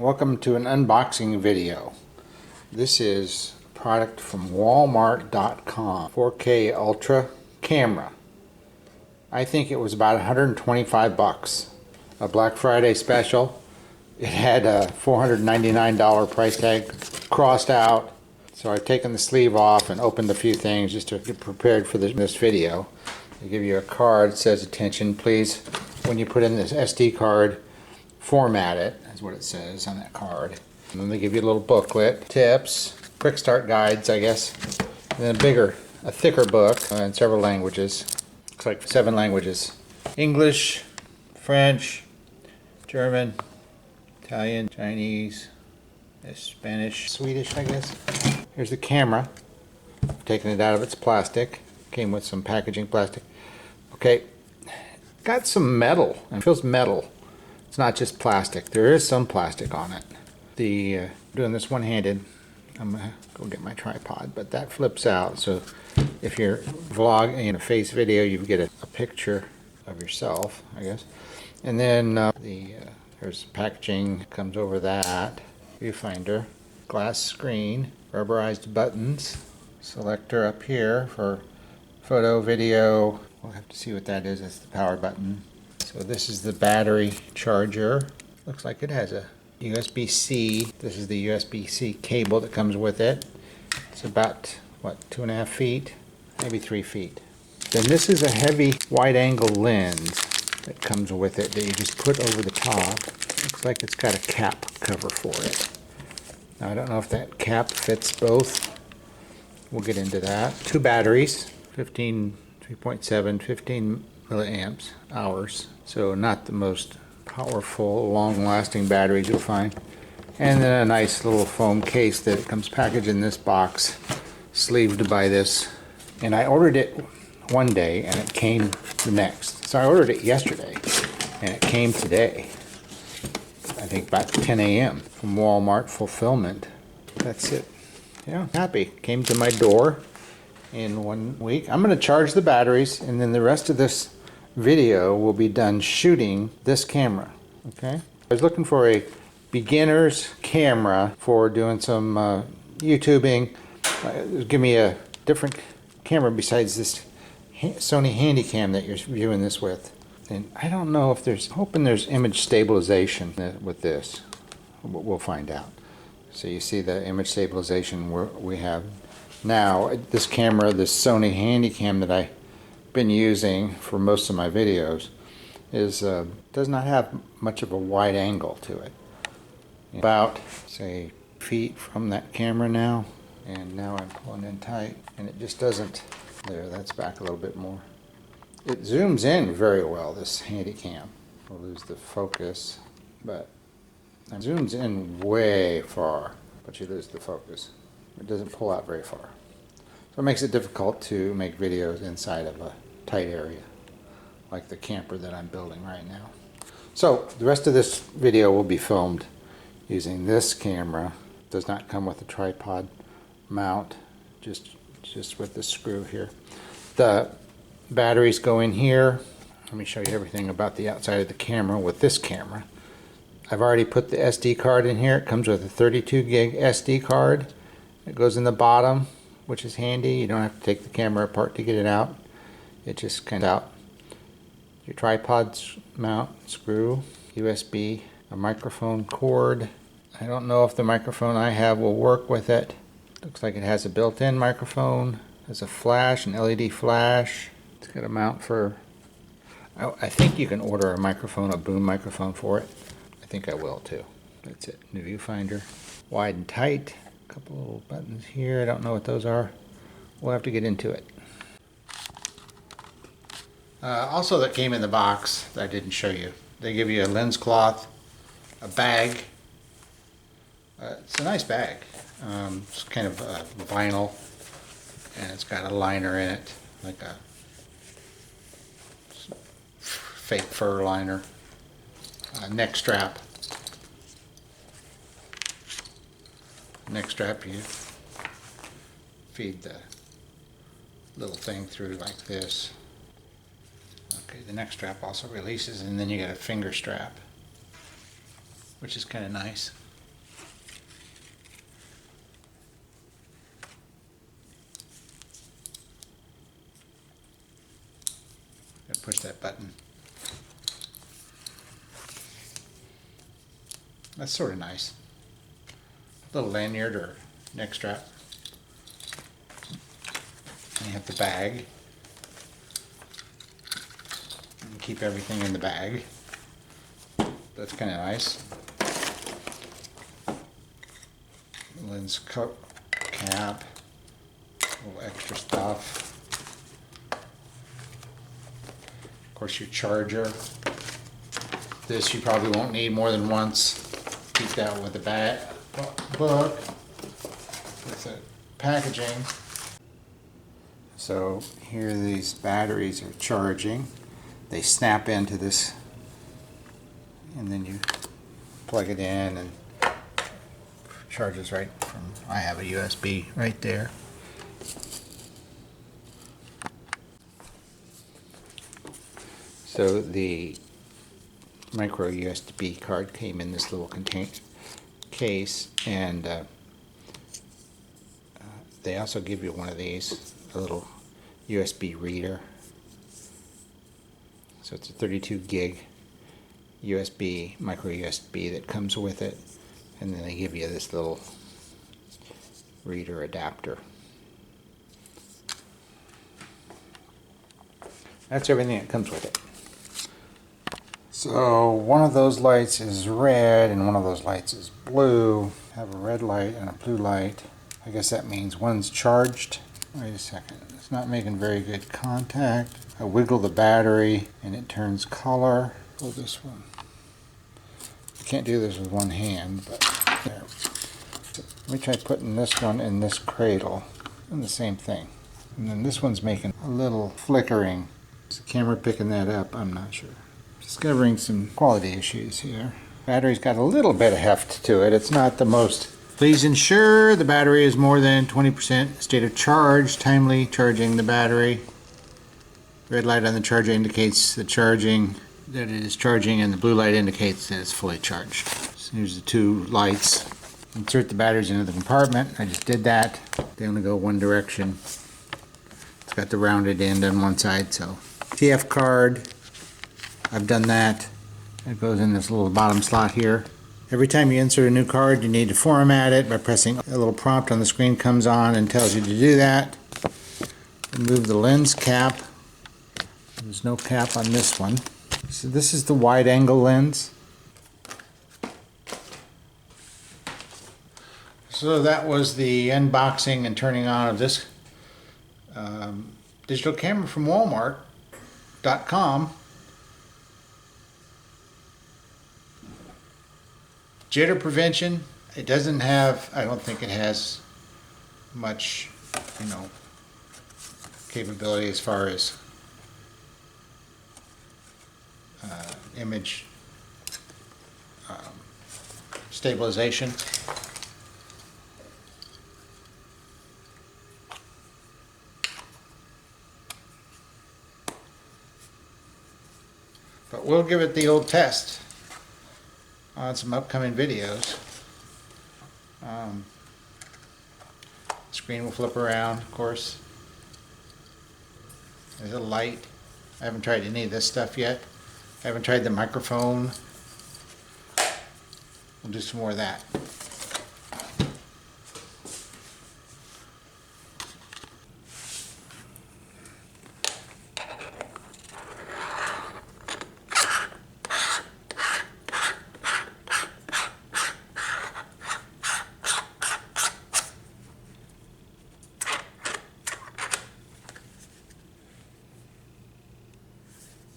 welcome to an unboxing video. This is a product from Walmart.com, 4K Ultra camera. I think it was about 125 bucks. A Black Friday special. It had a $499 price tag crossed out. So I've taken the sleeve off and opened a few things just to get prepared for this video. They give you a card that says, attention, please, when you put in this SD card, format it, is what it says on that card. And then they give you a little booklet, tips, quick start guides, I guess. And then a thicker book in several languages. Looks like 7 languages. English, French, German, Italian, Chinese, Spanish, Swedish, I guess. Here's the camera. I've taken it out of its plastic. Came with some packaging plastic. Okay, got some metal. It feels metal. It's not just plastic. There is some plastic on it. Doing this one-handed. I'm gonna go get my tripod, but that flips out. So if you're vlogging in a face video, you get a picture of yourself, I guess. And then there's packaging comes over that. Viewfinder, glass screen, rubberized buttons, selector up here for photo, video. We'll have to see what that is. That's the power button. So this is the battery charger. Looks like it has a USB-C. This is the USB-C cable that comes with it. It's about, what, 2.5 feet? Maybe 3 feet. Then this is a heavy wide-angle lens that comes with it that you just put over the top. Looks like it's got a cap cover for it. Now I don't know if that cap fits both. We'll get into that. 2 batteries, 3.7, 15 milliamps hours. So not the most powerful, long-lasting batteries you'll find. And then a nice little foam case that comes packaged in this box, sleeved by this. And I ordered it one day and it came the next. So I ordered it yesterday and it came today. I think about 10 a.m. from Walmart fulfillment. That's it. Yeah, happy. Came to my door in 1 week. I'm going to charge the batteries, and then the rest of this video will be done shooting this camera. Okay. I was looking for a beginner's camera for doing some YouTubing. Give me a different camera besides this Sony Handycam that you're viewing this with. And I don't know if hoping there's image stabilization with this. We'll find out. So you see the image stabilization we have now. This camera, this Sony Handycam that I've been using for most of my videos, does not have much of a wide angle to it. About, say, feet from that camera now, and now I'm pulling in tight, and it just doesn't. There, that's back a little bit more. It zooms in very well, this Handycam. We'll lose the focus, but it zooms in way far, but you lose the focus. It doesn't pull out very far. So it makes it difficult to make videos inside of a tight area, like the camper that I'm building right now. So the rest of this video will be filmed using this camera. It does not come with a tripod mount, just with the screw here. The batteries go in here. Let me show you everything about the outside of the camera with this camera. I've already put the SD card in here. It comes with a 32 gig SD card. It goes in the bottom, which is handy. You don't have to take the camera apart to get it out. It just comes out. Your tripod mount, screw, USB, a microphone cord. I don't know if the microphone I have will work with it. Looks like it has a built-in microphone. Has a flash, an LED flash. It's got a mount for, I think you can order a microphone, a boom microphone for it. I think I will too. That's it. New viewfinder. Wide and tight. A couple little buttons here. I don't know what those are. We'll have to get into it. Also that came in the box that I didn't show you. They give you a lens cloth, a bag. It's a nice bag. It's kind of vinyl, and it's got a liner in it, like a fake fur liner. Neck strap. Neck strap, you feed the little thing through like this. Okay, the neck strap also releases, and then you got a finger strap, which is kind of nice. push that button. That's sort of nice. Little lanyard or neck strap. And you have the bag. And keep everything in the bag. That's kind of nice. Lens cap. A little extra stuff. Of course, your charger. This you probably won't need more than once. Keep that with the book. With the packaging. So here these batteries are charging. They snap into this, and then you plug it in and charges right from. I have a USB right there. So the micro USB card came in this little case, and they also give you one of these, a little USB reader. So it's a 32 gig USB, micro USB that comes with it, and then they give you this little reader adapter. That's everything that comes with it. So one of those lights is red and one of those lights is blue. I have a red light and a blue light. I guess that means one's charged. Wait a second, it's not making very good contact. I wiggle the battery and it turns color. Oh, this one. I can't do this with one hand, but there. Let me try putting this one in this cradle. And the same thing. And then this one's making a little flickering. Is the camera picking that up? I'm not sure. Discovering some quality issues here. Battery's got a little bit of heft to it. It's not the most. Please ensure the battery is more than 20% state of charge. Timely charging the battery. Red light on the charger indicates the charging, that it is charging, and the blue light indicates that it's fully charged. So here's the two lights. Insert the batteries into the compartment. I just did that. They only go one direction. It's got the rounded end on one side, so TF card. I've done that. It goes in this little bottom slot here. Every time you insert a new card, you need to format it by pressing a little prompt on the screen comes on and tells you to do that. Remove the lens cap. There's no cap on this one. So this is the wide angle lens. So that was the unboxing and turning on of this digital camera from Walmart.com. Jitter prevention. It doesn't have, I don't think it has much, capability as far as image stabilization. But we'll give it the old test on some upcoming videos. Screen will flip around, of course. There's a light. I haven't tried any of this stuff yet. I haven't tried the microphone. We'll do some more of that.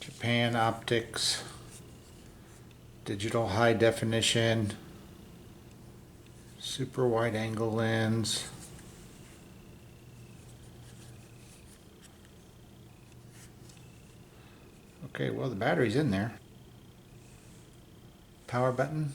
Japan optics, digital high definition, super wide angle lens. Okay, well, the battery's in there. Power button.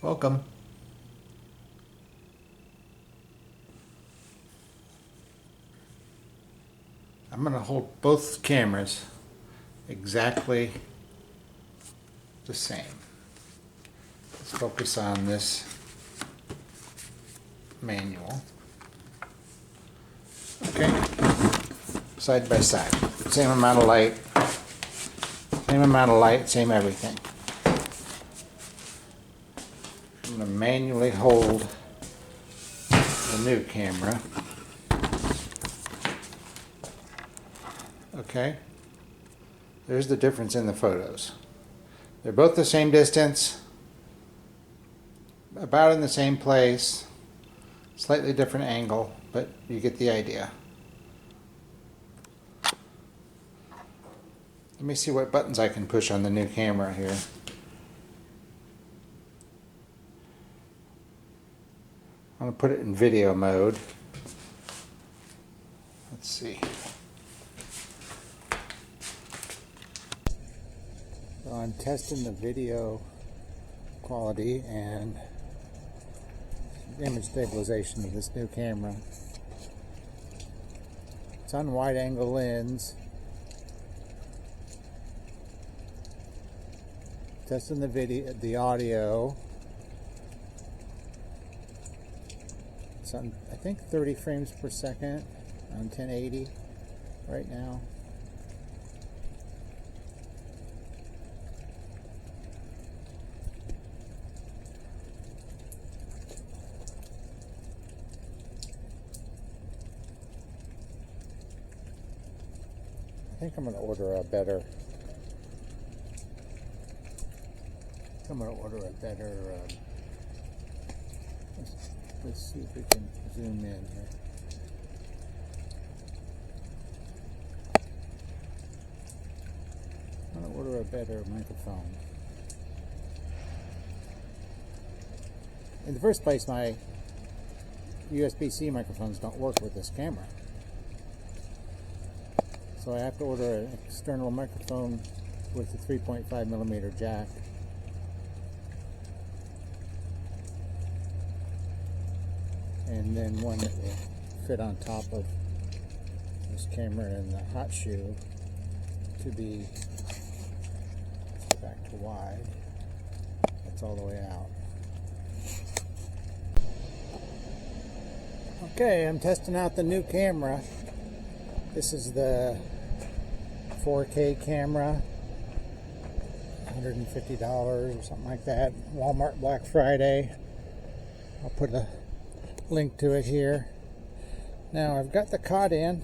Welcome. I'm going to hold both cameras exactly the same. Let's focus on this manual. Okay, side by side, same amount of light, same everything. I'm going to manually hold the new camera. Okay, there's the difference in the photos. They're both the same distance, about in the same place, slightly different angle, but you get the idea. Let me see what buttons I can push on the new camera here. I'm going to put it in video mode. Let's see. So I'm testing the video quality and image stabilization of this new camera. It's on wide angle lens. Testing the audio. It's on, I think, 30 frames per second on 1080 right now. I think I'm going to order a better. Let's see if we can zoom in here. I'm going to order a better microphone. In the first place, my USB-C microphones don't work with this camera. So I have to order an external microphone with a 3.5mm jack. And then one that will fit on top of this camera and the hot shoe to be back to wide. That's all the way out. Okay, I'm testing out the new camera. This is the 4K camera, $150 or something like that. Walmart Black Friday. I'll put a link to it here. Now I've got the cot in.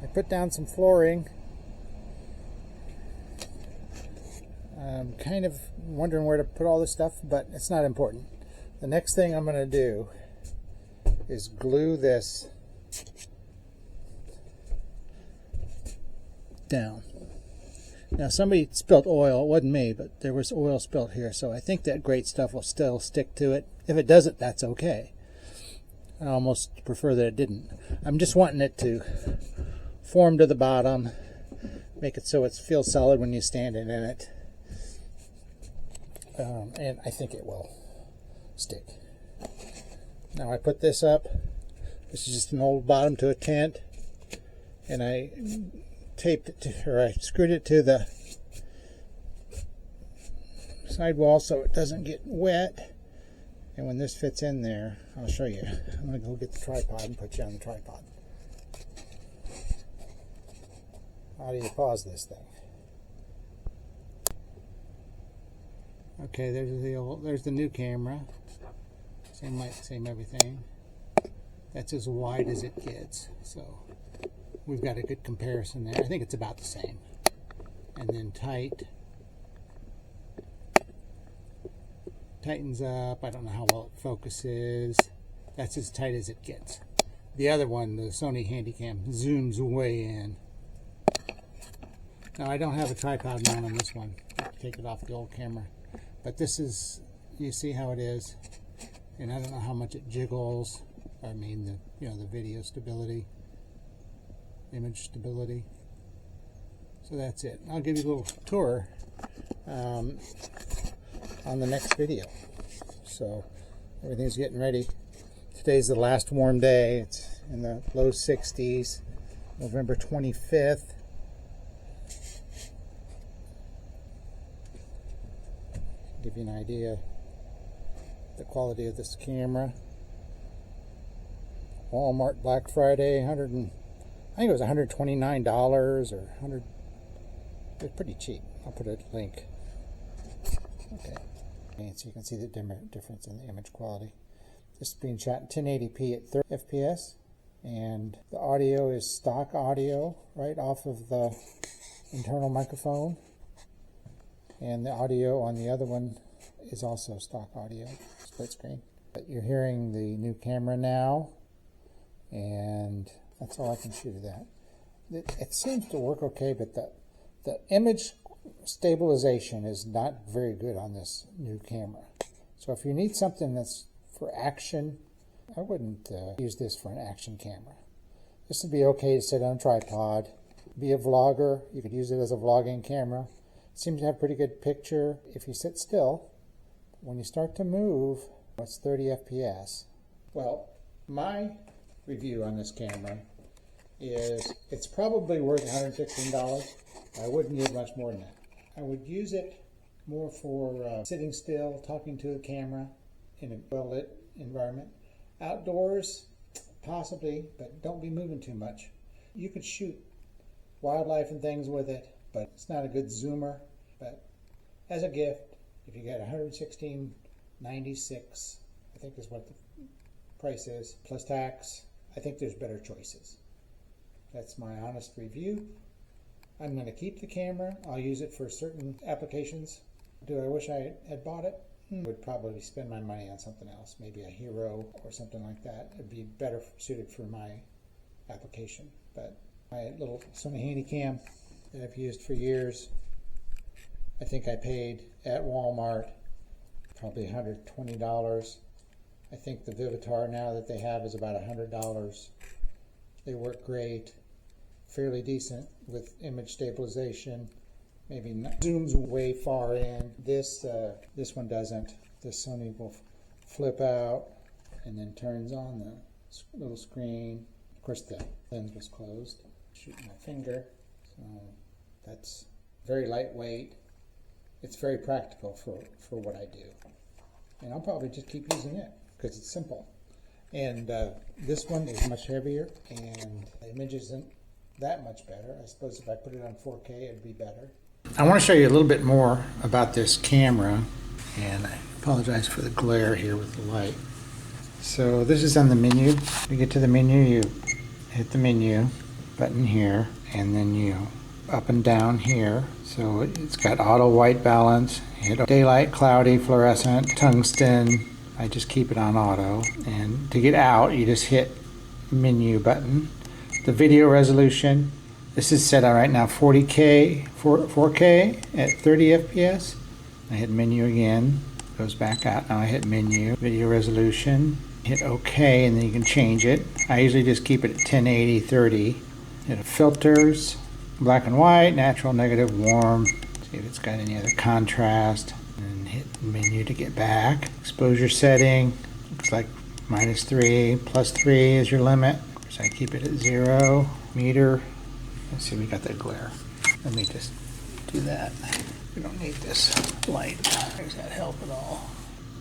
I put down some flooring. I'm kind of wondering where to put all this stuff, but it's not important. The next thing I'm going to do is glue this down. Now somebody spilled oil. It wasn't me, but there was oil spilled here, so I think that great stuff will still stick to it. If it doesn't, that's okay. I almost prefer that it didn't. I'm just wanting it to form to the bottom, make it so it feels solid when you stand in it, and I think it will stick. Now I put this up. This is just an old bottom to a tent, and I taped it to, or I screwed it to the sidewall so it doesn't get wet. And when this fits in there, I'll show you. I'm going to go get the tripod and put you on the tripod. How do you pause this thing? Okay, there's the new camera. Same light, same everything. That's as wide as it gets. So we've got a good comparison there. I think it's about the same. And then tight. Tightens up. I don't know how well it focuses. That's as tight as it gets. The other one, the Sony Handycam, zooms way in. Now I don't have a tripod mount on this one. I have to take it off the old camera. But this is, you see how it is, and I don't know how much it jiggles. I mean the video stability, image stability. So that's it. I'll give you a little tour on the next video. So everything's getting ready. Today's the last warm day. It's in the low 60s, November 25th. Give you an idea the quality of this camera. Walmart Black Friday, $150 I think it was $129 or 100. It was pretty cheap. I'll put a link. Okay. And so you can see the difference in the image quality. This is being shot in 1080p at 30 FPS. And the audio is stock audio right off of the internal microphone. And the audio on the other one is also stock audio, split screen. But you're hearing the new camera now, and that's all I can shoot of that. It seems to work okay, but the image stabilization is not very good on this new camera. So if you need something that's for action, I wouldn't use this for an action camera. This would be okay to sit on a tripod. Be a vlogger, you could use it as a vlogging camera. It seems to have pretty good picture if you sit still. When you start to move, it's 30 FPS. Well, my review on this camera is it's probably worth $116. I wouldn't use much more than that. I would use it more for sitting still, talking to the camera in a well-lit environment. Outdoors, possibly, but don't be moving too much. You could shoot wildlife and things with it, but it's not a good zoomer. But as a gift, if you get $116.96, I think is what the price is, plus tax, I think there's better choices. That's my honest review. I'm going to keep the camera. I'll use it for certain applications. Do I wish I had bought it? I would probably spend my money on something else, maybe a Hero or something like that. It'd be better suited for my application. But my little Sony Handycam that I've used for years, I think I paid at Walmart probably $120. I think the Vivitar now that they have is about $100. They work great, fairly decent with image stabilization. Maybe not, zooms way far in. This one doesn't. This Sony will flip out and then turns on the little screen. Of course, the lens was closed. Shooting my finger, so that's very lightweight. It's very practical for what I do, and I'll probably just keep using it because it's simple. And this one is much heavier, and the image isn't that much better. I suppose if I put it on 4K, it'd be better. I want to show you a little bit more about this camera, and I apologize for the glare here with the light. So this is on the menu. You get to the menu, you hit the menu button here, and then you up and down here. So it's got auto white balance, hit daylight, cloudy, fluorescent, tungsten. I just keep it on auto. And to get out, you just hit menu button. The video resolution, this is set on right now 40K, 4K at 30 FPS. I hit menu again, goes back out. Now I hit menu, video resolution, hit OK, and then you can change it. I usually just keep it at 1080, 30. Hit filters, black and white, natural, negative, warm. See if it's got any other contrast. And hit menu to get back. Exposure setting, looks like -3, +3 is your limit. Of course, I keep it at 0. Meter. Let's see, we got that glare. Let me just do that. We don't need this light. Does that help at all?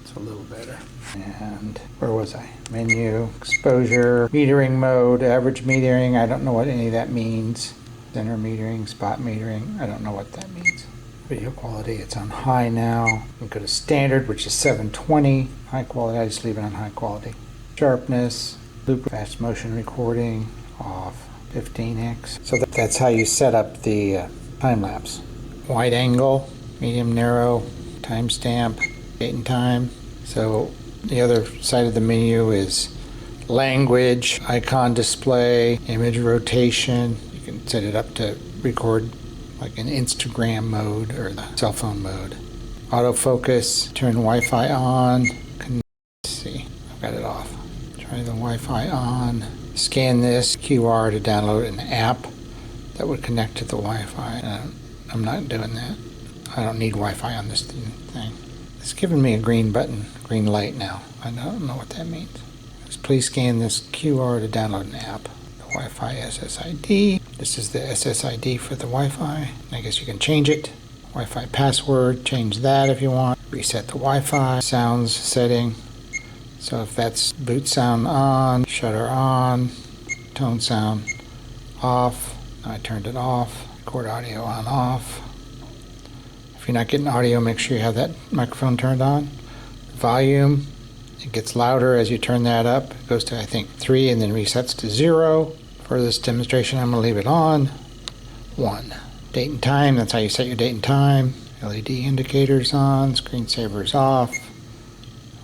It's a little better. And where was I? Menu, exposure, metering mode, average metering. I don't know what any of that means. Center metering, spot metering. I don't know what that means. Video quality, it's on high now. We go to standard, which is 720. High quality, I just leave it on high quality. Sharpness, loop, fast motion recording, off. 15x. So that's how you set up the time lapse. Wide angle, medium, narrow, timestamp, date and time. So the other side of the menu is language, icon display, image rotation. You can set it up to record like an Instagram mode or the cell phone mode. Autofocus, turn Wi-Fi on. Let's see, I've got it off. Try the Wi-Fi on. Scan this QR to download an app that would connect to the Wi-Fi. I'm not doing that. I don't need Wi-Fi on this thing. It's giving me a green button, green light now. I don't know what that means. Just please scan this QR to download an app. The Wi-Fi SSID. This is the SSID for the Wi-Fi. I guess you can change it. Wi-Fi password, change that if you want. Reset the Wi-Fi. Sounds setting. So if that's boot sound on, shutter on, tone sound off. I turned it off. Record audio on off. If you're not getting audio, make sure you have that microphone turned on. Volume, it gets louder as you turn that up. It goes to, I think, 3 and then resets to 0. For this demonstration, I'm going to leave it on. 1. Date and time, that's how you set your date and time. LED indicators on, screensavers off.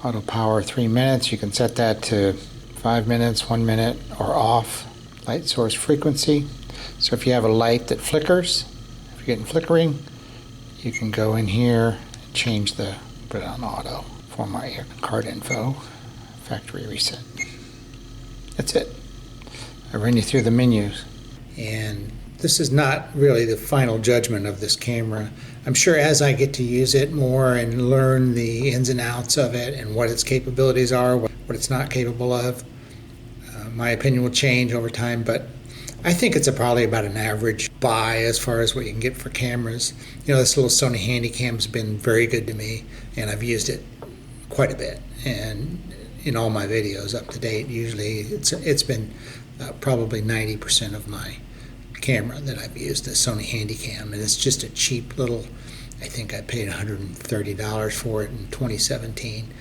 Auto power 3 minutes. You can set that to 5 minutes, 1 minute, or off. Light source frequency. So if you have a light that flickers, if you're getting flickering, you can go in here and change put it on auto. For my card info, factory reset. That's it. I ran you through the menus. And this is not really the final judgment of this camera. I'm sure as I get to use it more and learn the ins and outs of it and what its capabilities are, what it's not capable of, my opinion will change over time, but I think it's probably about an average buy as far as what you can get for cameras. You know, this little Sony Handycam's been very good to me, and I've used it quite a bit. And in all my videos up to date, usually it's been probably 90% of my camera that I've used, the Sony Handycam, and it's just a cheap little, I think I paid $130 for it in 2017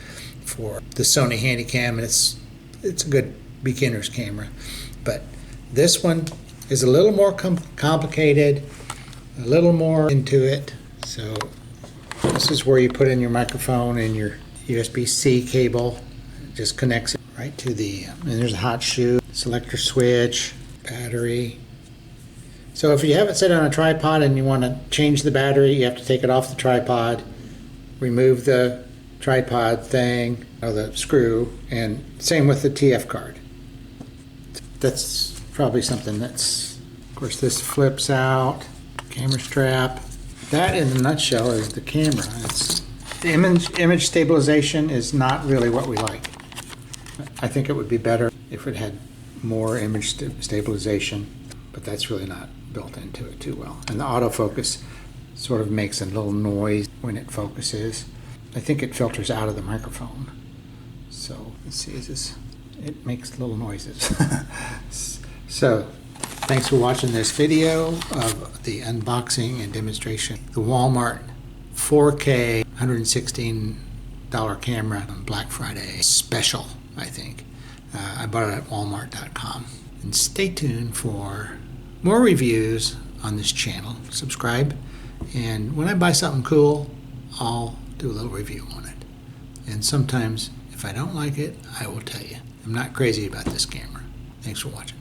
for the Sony Handycam, and it's a good beginner's camera. But this one is a little more complicated, a little more into it. So this is where you put in your microphone and your USB-C cable. It just connects it right to and there's a hot shoe, selector switch, battery. So if you have it set on a tripod and you want to change the battery, you have to take it off the tripod, remove the tripod thing, or the screw, and same with the TF card. That's probably something of course this flips out, camera strap. That in a nutshell is the camera. The image stabilization is not really what we like. I think it would be better if it had more image stabilization, but that's really not built into it too well. And the autofocus sort of makes a little noise when it focuses. I think it filters out of the microphone. So let's see, it makes little noises. So thanks for watching this video of the unboxing and demonstration. The Walmart 4K $116 camera on Black Friday special, I think. I bought it at walmart.com. And stay tuned for more reviews on this channel. Subscribe, and when I buy something cool, I'll do a little review on it. And sometimes if I don't like it, I will tell you. I'm not crazy about this camera. Thanks for watching.